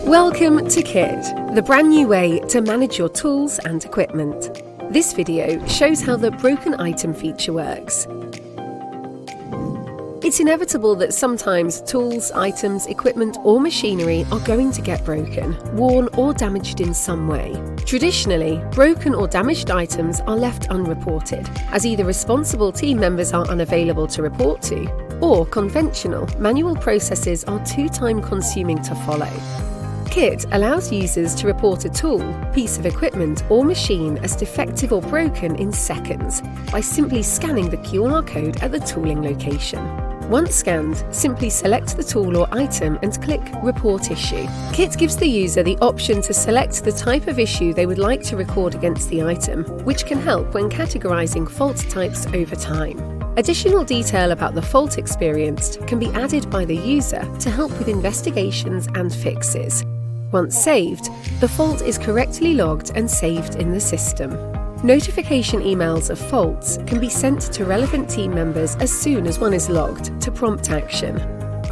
Welcome to KIT, the brand new way to manage your tools and equipment. This video shows how the broken item feature works. It's inevitable that sometimes tools, items, equipment or machinery are going to get broken, worn or damaged in some way. Traditionally, broken or damaged items are left unreported, as either responsible team members are unavailable to report to, or conventional, manual processes are too time-consuming to follow. KIT allows users to report a tool, piece of equipment or machine as defective or broken in seconds by simply scanning the QR code at the tooling location. Once scanned, simply select the tool or item and click Report Issue. KIT gives the user the option to select the type of issue they would like to record against the item, which can help when categorizing fault types over time. Additional detail about the fault experienced can be added by the user to help with investigations and fixes. Once saved, the fault is correctly logged and saved in the system. Notification emails of faults can be sent to relevant team members as soon as one is logged to prompt action.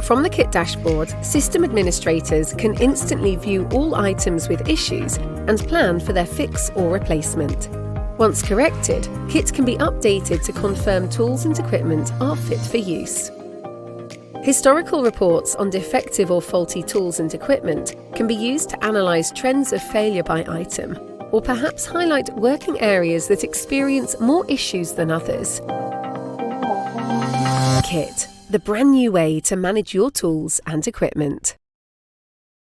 From the KIT dashboard, system administrators can instantly view all items with issues and plan for their fix or replacement. Once corrected, KIT can be updated to confirm tools and equipment are fit for use. Historical reports on defective or faulty tools and equipment can be used to analyse trends of failure by item, or perhaps highlight working areas that experience more issues than others. KIT, the brand new way to manage your tools and equipment.